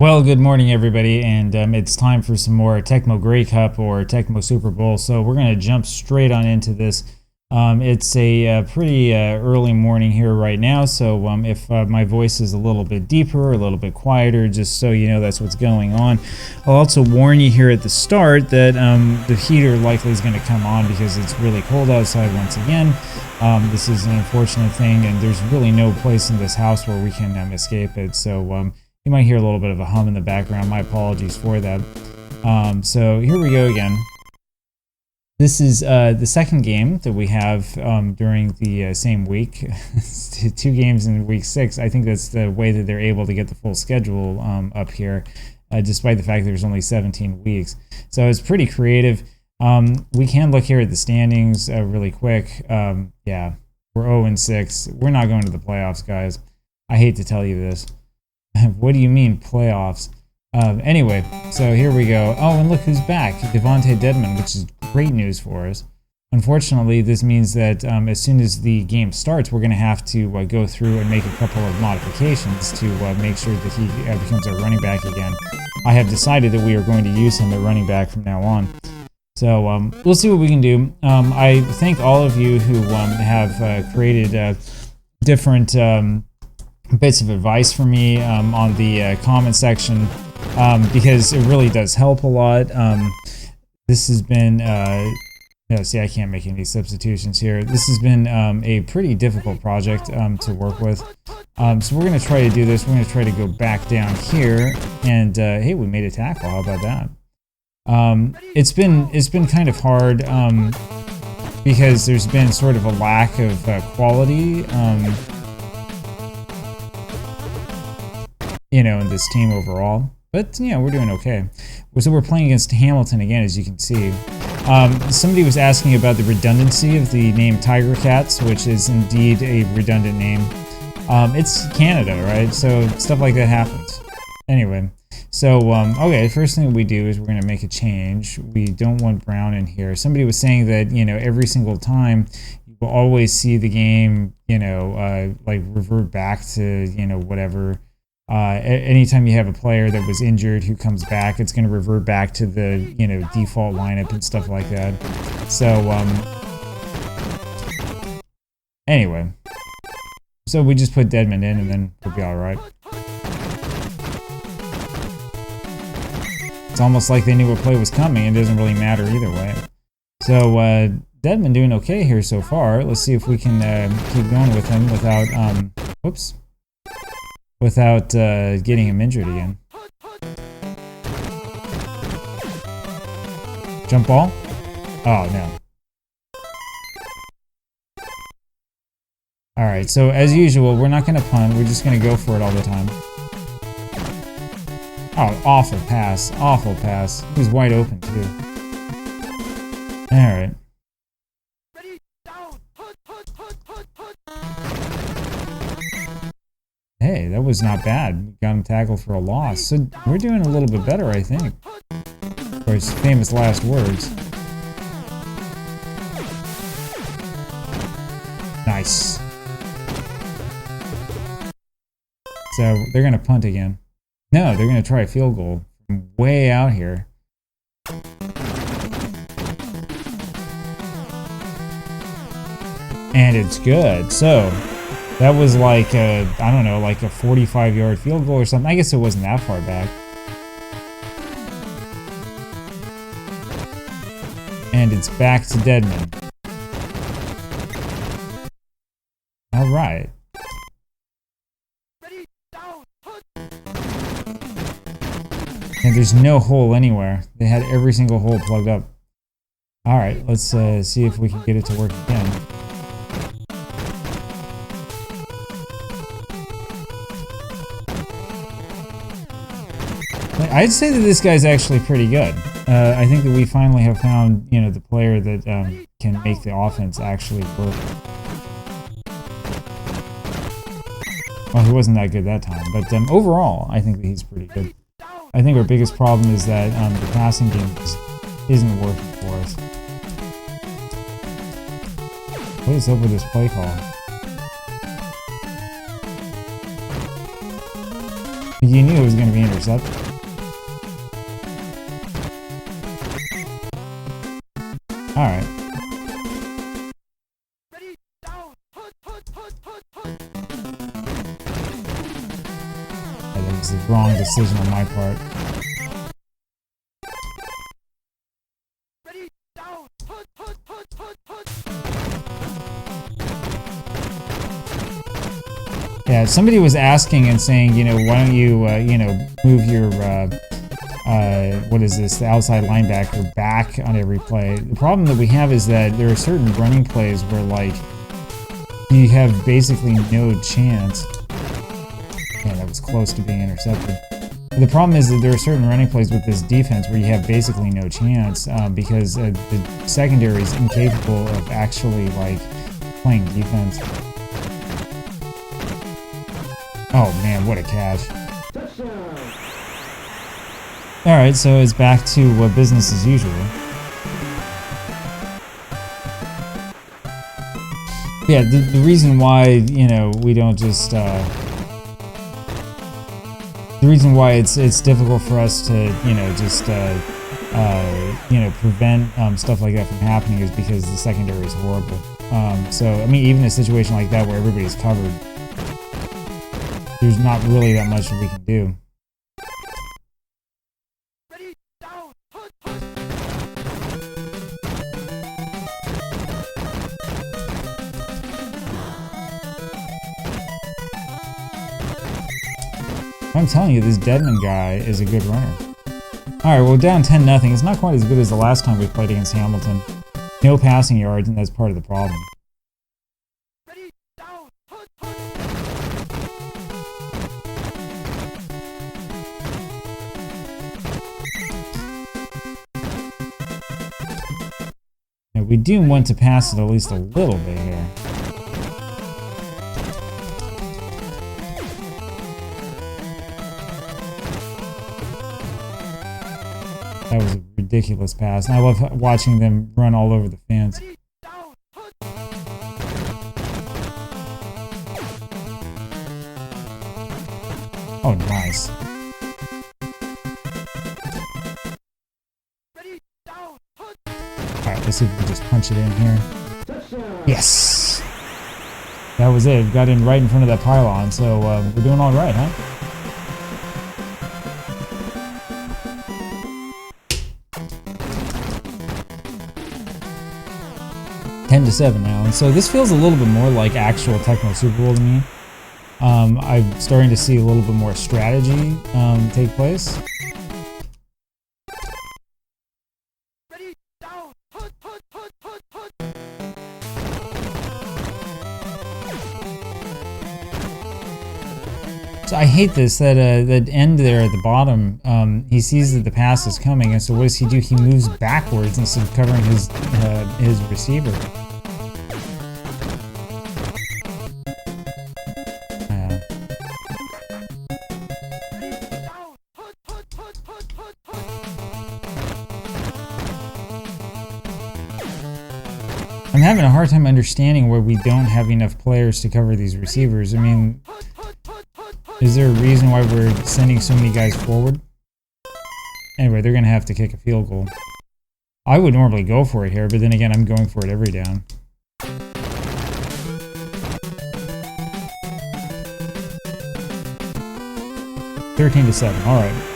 Well, good morning, everybody, and it's time for some more Tecmo Grey Cup or Tecmo Super Bowl. So we're going to jump straight on into this. It's a pretty early morning here right now, so if my voice is a little bit deeper, a little bit quieter, just so you know that's what's going on. I'll also warn you here at the start that the heater likely is going to come on because it's really cold outside once again. This is an unfortunate thing, and there's really no place in this house where we can escape it, so you might hear a little bit of a hum in the background. My apologies for that. So here we go again. This is the second game that we have during the same week. 2 games in week 6. I think that's the way that they're able to get the full schedule up here, despite the fact there's only 17 weeks. So it's pretty creative. We can look here at the standings really quick. Yeah, we're 0-6. We're not going to the playoffs, guys. I hate to tell you this. What do you mean playoffs? Anyway, so here we go. Oh, and look who's back, Devontae Dedmon, which is great news for us. Unfortunately, this means that as soon as the game starts, we're going to have to go through and make a couple of modifications to make sure that he becomes our running back again. I have decided that we are going to use him at running back from now on. So we'll see what we can do. I thank all of you who have created different bits of advice for me on the comment section because it really does help a lot. This has been no, see, I can't make any substitutions here. This has been a pretty difficult project to work with. So we're going to try to do this. We're going to try to go back down here, and hey, we made a tackle. How about that? It's been kind of hard because there's been sort of a lack of quality. You know, in this team overall, but you know, we're doing okay. So we're playing against Hamilton again, as you can see. Somebody was asking about the redundancy of the name Tiger Cats, which is indeed a redundant name. It's Canada, right? So stuff like that happens. Anyway, so okay, first thing we do is we're going to make a change. We don't want Brown in here. Somebody was saying that, you know, every single time you will always see the game, you know, like revert back to, you know, whatever. Anytime you have a player that was injured who comes back, it's going to revert back to the, you know, default lineup and stuff like that. So anyway, so we just put Dedmon in and then we'll be all right. It's almost like they knew a play was coming. It doesn't really matter either way. So Dedmon doing okay here so far. Let's see if we can keep going with him without whoops. Without getting him injured again. Jump ball? Oh, no. Alright, so as usual, we're not going to punt. We're just going to go for it all the time. Oh, awful pass. Awful pass. He was wide open, too. Alright. Hey, that was not bad. Got him tackled for a loss. So we're doing a little bit better, I think. For his famous last words. Nice. So they're going to punt again. No, they're going to try a field goal from way out here. And it's good. So that was like a, I don't know, like a 45-yard field goal or something. I guess it wasn't that far back. And it's back to Dedmon. All right. And there's no hole anywhere. They had every single hole plugged up. All right, let's see if we can get it to work again. I'd say that this guy's actually pretty good. I think that we finally have found, you know, the player that can make the offense actually work. Well, he wasn't that good that time, but overall, I think that he's pretty good. I think our biggest problem is that the passing game just isn't working for us. What is up with this play call? You knew it was going to be intercepted. All right. That was the wrong decision on my part. Yeah, somebody was asking and saying, you know, why don't you, you know, move your, what is this, the outside linebacker back on every play. The problem that we have is that there are certain running plays where, like, you have basically no chance. Yeah, that was close to being intercepted. The problem is that there are certain running plays with this defense where you have basically no chance because the secondary is incapable of actually, like, playing defense. Oh man, what a catch. Alright, so it's back to business as usual. Yeah, the reason why, you know, we don't just, the reason why it's difficult for us to, you know, just, you know, prevent stuff like that from happening is because the secondary is horrible. So, I mean, even in a situation like that where everybody's covered, there's not really that much that we can do. I'm telling you, this Deadman guy is a good runner. Alright, well, down 10-0. It's not quite as good as the last time we played against Hamilton. No passing yards, and that's part of the problem. Now, we do want to pass it at least a little bit here. That was a ridiculous pass, and I love watching them run all over the fence. Oh, nice. Alright, let's see if we can just punch it in here. Yes! That was it. Got in right in front of that pylon, so we're doing all right, huh? Ten to 7 now, and so this feels a little bit more like actual Tecmo Super Bowl to me. I'm starting to see a little bit more strategy take place. So I hate this, that end there at the bottom, he sees that the pass is coming, and so what does he do? He moves backwards instead of covering his receiver. I'm having a hard time understanding why we don't have enough players to cover these receivers. I mean, is there a reason why we're sending so many guys forward? Anyway, they're going to have to kick a field goal. I would normally go for it here, but then again, I'm going for it every down. $13 to 7. All right.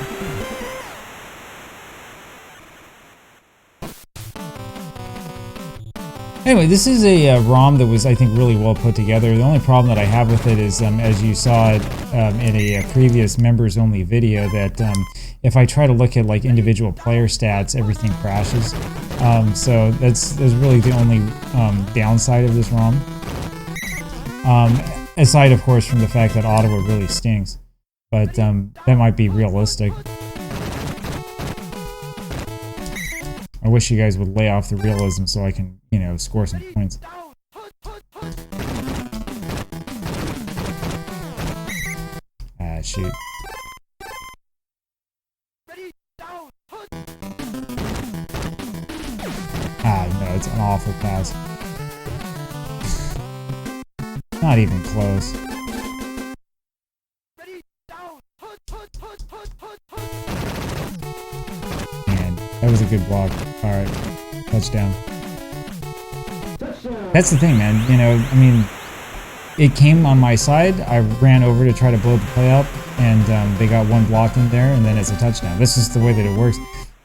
Anyway, this is a ROM that was, I think, really well put together. The only problem that I have with it is, as you saw it in a previous members-only video, that if I try to look at like individual player stats, everything crashes. So that's really the only downside of this ROM. Aside, of course, from the fact that Ottawa really stinks, but that might be realistic. I wish you guys would lay off the realism so I can, you know, score some points. Ah, shoot. Ah, no, it's an awful pass. Not even close. That was a good block. All right, touchdown. That's the thing, man. You know, I mean, it came on my side. I ran over to try to blow the play up, and they got one block in there, and then it's a touchdown. This is the way that it works.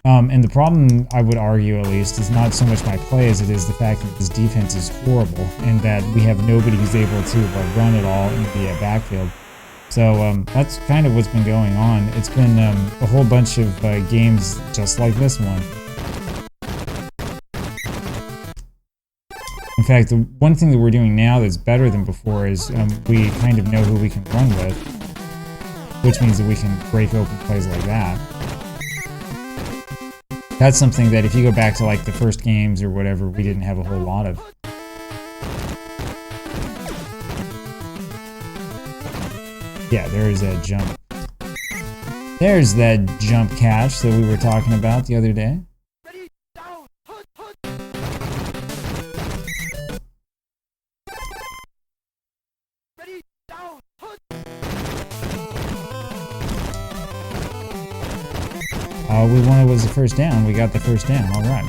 And the problem, I would argue at least, is not so much my play as it is the fact that this defense is horrible, and that we have nobody who's able to run it all in the backfield. So that's kind of what's been going on. It's been a whole bunch of games just like this one. In fact, the one thing that we're doing now that's better than before is we kind of know who we can run with, which means that we can break open plays like that. That's something that if you go back to like the first games or whatever, we didn't have a whole lot of. Yeah, there's that jump. There's that jump catch that we were talking about the other day. All we wanted was the first down. We got the first down. All right.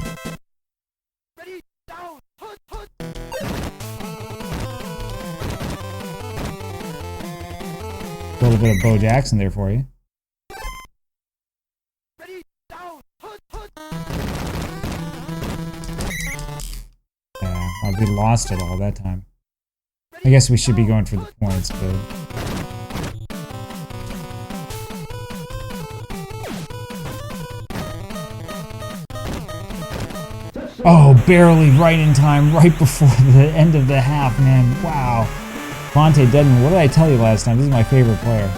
A little bit of Bo Jackson there for you. Yeah, we lost it all that time. I guess we should be going for the points, but... Oh, barely right in time, right before the end of the half, man. Wow. Vontae Dedman, what did I tell you last time? This is my favorite player.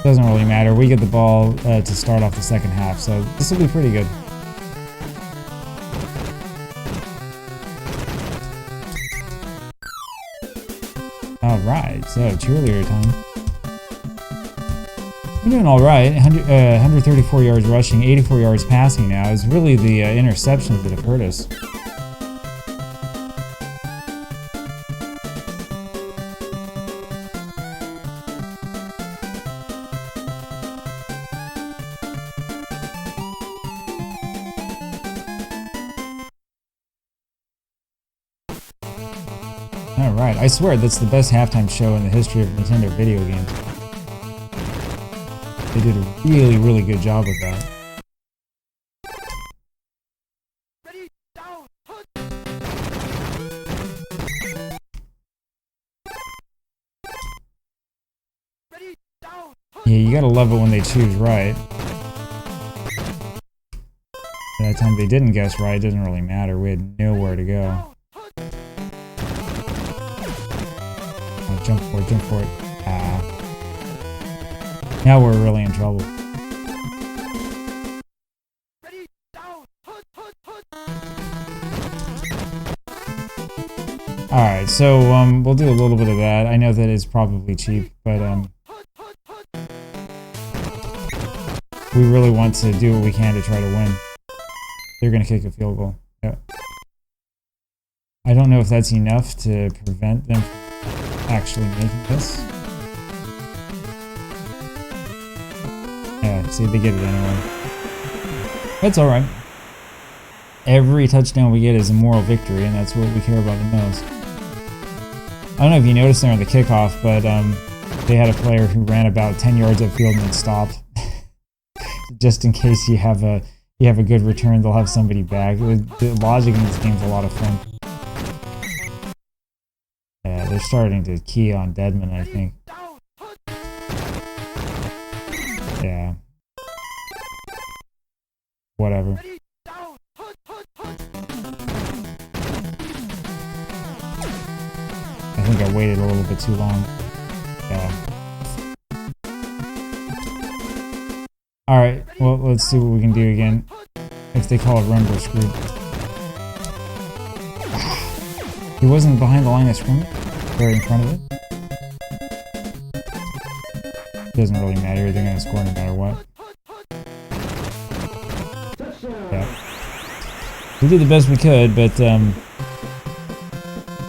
Doesn't really matter. We get the ball to start off the second half, so this will be pretty good. Alright, so cheerleader time. We're doing alright. 134 yards rushing, 84 yards passing now. It's really the interceptions that have hurt us. Alright, I swear that's the best halftime show in the history of Nintendo video games. They did a really, really good job of that. Yeah, you gotta love it when they choose right. That time they didn't guess right, it doesn't really matter. We had nowhere to go. Oh, jump for it, jump for it. Ah. Now we're really in trouble. Alright, so we'll do a little bit of that. I know that it's probably cheap, but we really want to do what we can to try to win. They're going to kick a field goal. Yep. I don't know if that's enough to prevent them from actually making this. Yeah, see, they get it anyway. That's alright. Every touchdown we get is a moral victory, and that's what we care about the most. I don't know if you noticed there on the kickoff, but they had a player who ran about 10 yards upfield and then stopped. Just in case you have a good return, they'll have somebody back. The logic in this game is a lot of fun. Yeah, they're starting to key on Dedman, I think. Yeah. Whatever. I think I waited a little bit too long. Yeah. Alright, well, let's see what we can do again. If they call it run, we're screwed. He wasn't behind the line of scrimmage? Or in front of it? Doesn't really matter, they're gonna score no matter what. Yeah. We did the best we could, but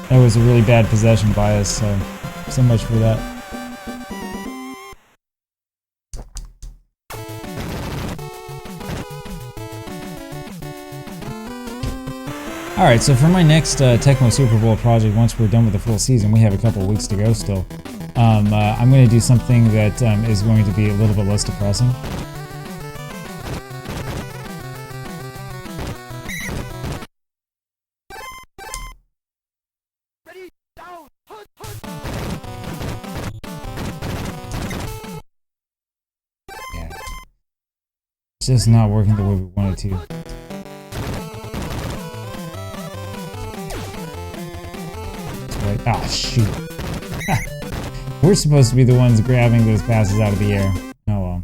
That was a really bad possession by us, so much for that. Alright, so for my next Tecmo Super Bowl project, once we're done with the full season, we have a couple of weeks to go still. I'm going to do something that is going to be a little bit less depressing. Yeah. It's just not working the way we wanted to. Ah, shoot. We're supposed to be the ones grabbing those passes out of the air. Oh well.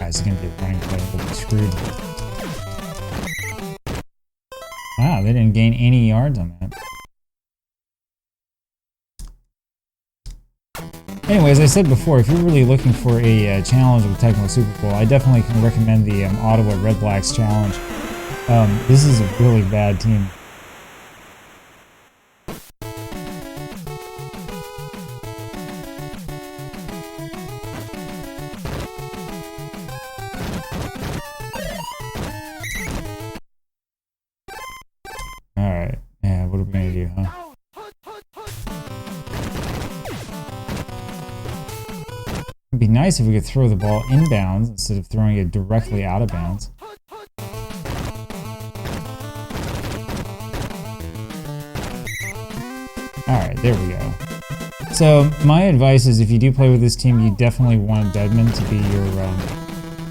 Guys, it's gonna be a running play. We'll be screwed. Wow, they didn't gain any yards on that. Anyway, as I said before, if you're really looking for a challenge with Tecmo Super Bowl, I definitely can recommend the Ottawa Redblacks challenge. This is a really bad team. Alright, yeah, what are we gonna do, huh? It'd be nice if we could throw the ball inbounds instead of throwing it directly out of bounds. Alright, there we go. So, my advice is if you do play with this team, you definitely want Dedmon to be your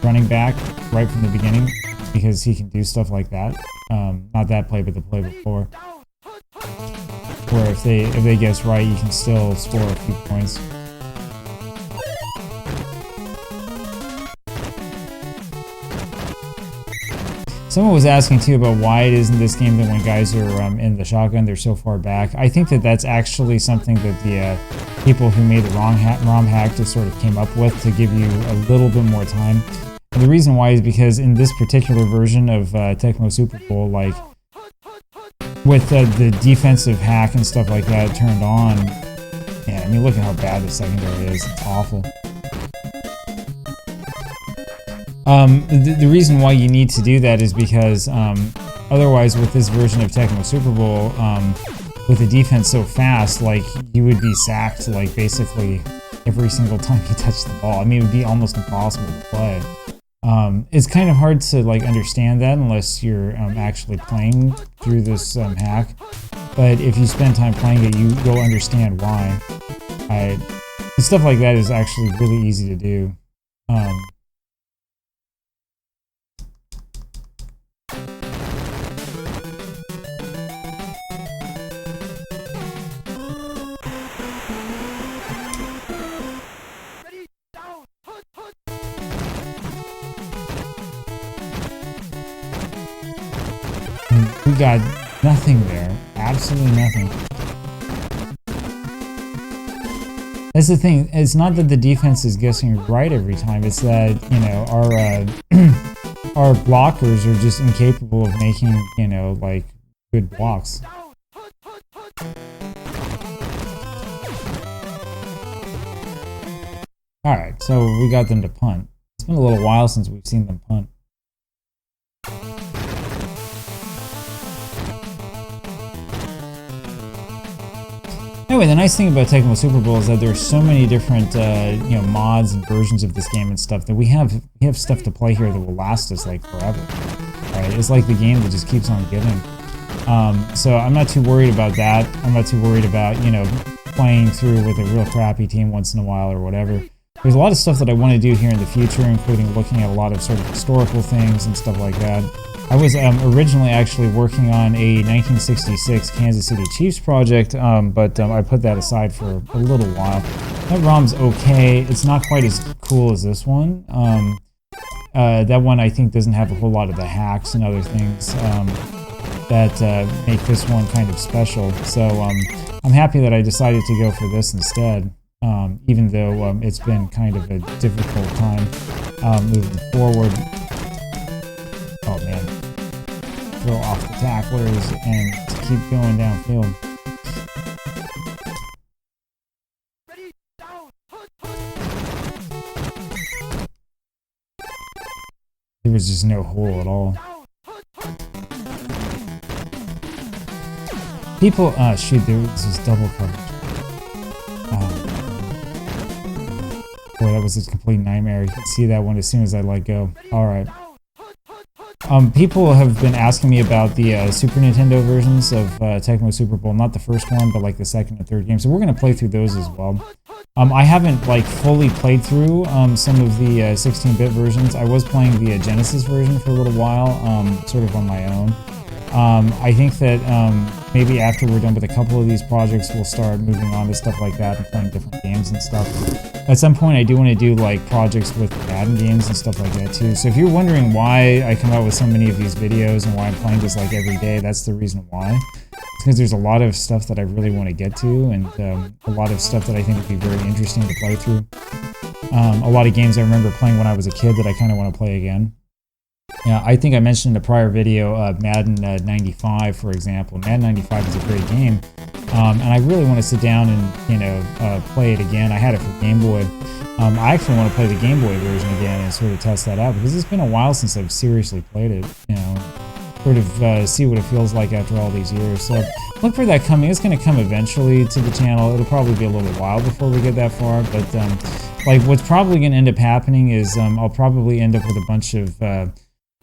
running back right from the beginning, because he can do stuff like that. Not that play, but the play before. Where if they guess right, you can still score a few points. Someone was asking too about why it is in this game that when guys are in the shotgun, they're so far back. I think that that's actually something that the people who made the ROM hack just sort of came up with to give you a little bit more time. And the reason why is because in this particular version of Tecmo Super Bowl, like with the defensive hack and stuff like that turned on, yeah, I mean look at how bad the secondary is. It's awful. The reason why you need to do that is because otherwise with this version of Tecmo Super Bowl, with the defense so fast, like you would be sacked like basically every single time you touch the ball. I mean, it would be almost impossible to play. It's kind of hard to like understand that unless you're actually playing through this hack. But if you spend time playing it, you will understand why. Stuff like that is actually really easy to do. We got nothing there. Absolutely nothing. That's the thing. It's not that the defense is guessing right every time. It's that, you know, our blockers are just incapable of making, you know, like good blocks. Alright, so we got them to punt. It's been a little while since we've seen them punt. Anyway, the nice thing about Tecmo Super Bowl is that there's so many different, you know, mods and versions of this game and stuff that we have stuff to play here that will last us like forever. Right? It's like the game that just keeps on giving. So I'm not too worried about that. I'm not too worried about, you know, playing through with a real crappy team once in a while or whatever. There's a lot of stuff that I want to do here in the future, including looking at a lot of sort of historical things and stuff like that. I was originally actually working on a 1966 Kansas City Chiefs project, but I put that aside for a little while. That ROM's okay. It's not quite as cool as this one. That one I think doesn't have a whole lot of the hacks and other things that make this one kind of special. So I'm happy that I decided to go for this instead. even though it's been kind of a difficult time moving forward. Oh man, throw off the tacklers and keep going downfield. There was just no hole at all. People, shoot, there was this double coverage. Boy, that was a complete nightmare. You can see that one as soon as I let go. Alright. People have been asking me about the Super Nintendo versions of Tecmo Super Bowl. Not the first one, but like the second and third game. So we're going to play through those as well. I haven't like fully played through some of the 16-bit versions. I was playing the Genesis version for a little while, sort of on my own. I think that maybe after we're done with a couple of these projects, we'll start moving on to stuff like that and playing different games and stuff. At some point, I do want to do like projects with Madden games and stuff like that too. So if you're wondering why I come out with so many of these videos and why I'm playing this like every day, that's the reason why. It's because there's a lot of stuff that I really want to get to, and a lot of stuff that I think would be very interesting to play through. A lot of games I remember playing when I was a kid that I kind of want to play again. Yeah, I think I mentioned in a prior video Madden 95, for example. Madden 95 is a great game, and I really want to sit down and play it again. I had it for Game Boy. I actually want to play the Game Boy version again and sort of test that out because it's been a while since I've seriously played it. Sort of see what it feels like after all these years. So look for that coming. It's going to come eventually to the channel. It'll probably be a little while before we get that far, but like what's probably going to end up happening is I'll probably end up with a bunch of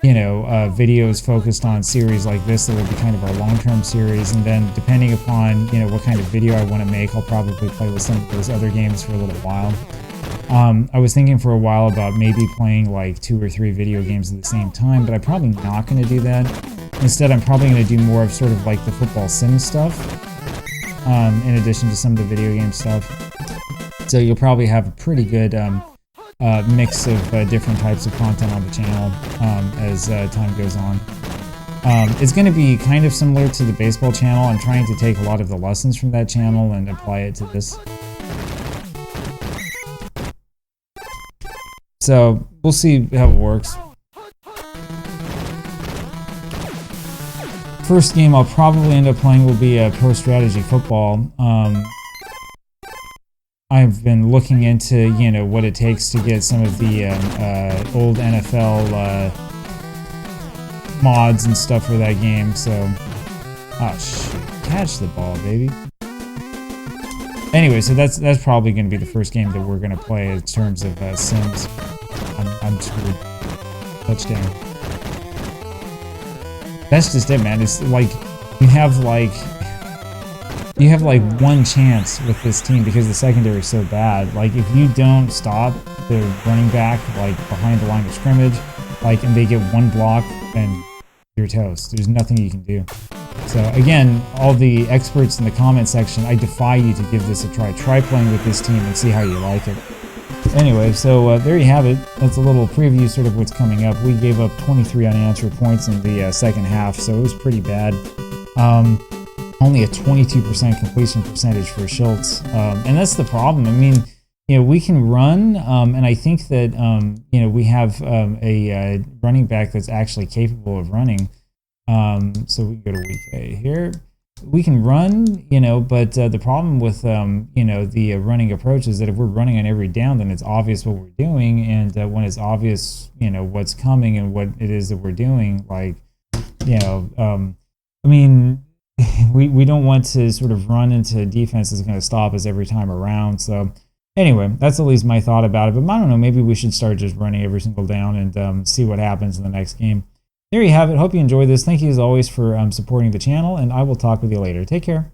videos focused on series like this that will be kind of our long-term series, and then depending upon what kind of video I want to make, I'll probably play with some of those other games for a little while. I was thinking for a while about maybe playing like 2 or 3 video games at the same time, but I'm probably not going to do that. Instead, I'm probably going to do more of sort of like the football sim stuff, in addition to some of the video game stuff. So you'll probably have a pretty good mix of different types of content on the channel as time goes on. It's going to be kind of similar to the baseball channel. I'm trying to take a lot of the lessons from that channel and apply it to this. So we'll see how it works. First game I'll probably end up playing will be Pro Strategy Football. I've been looking into, what it takes to get some of the old NFL mods and stuff for that game, so... Oh, shit. Catch the ball, baby. Anyway, so that's probably going to be the first game that we're going to play in terms of Sims. I'm screwed. Touchdown. That's just it, man. It's like, you have like one chance with this team because the secondary is so bad. Like if you don't stop the running back like behind the line of scrimmage, like and they get one block, then you're toast. There's nothing you can do. So again, all the experts in the comment section, I defy you to give this a try. Try playing with this team and see how you like it. Anyway, so there you have it. That's a little preview sort of what's coming up. We gave up 23 unanswered points in the second half, so it was pretty bad. Only a 22% completion percentage for Schultz. And that's the problem. I mean, we can run, and I think that, we have a running back that's actually capable of running. So we can go to week A here. We can run, but the problem with, the running approach is that if we're running on every down, then it's obvious what we're doing. And when it's obvious, what's coming and what it is that we're doing, like, I mean... we don't want to sort of run into a defense that's going to stop us every time around. So anyway, that's at least my thought about it. But I don't know, maybe we should start just running every single down and see what happens in the next game. There you have it. Hope you enjoyed this. Thank you as always for supporting the channel, and I will talk with you later. Take care.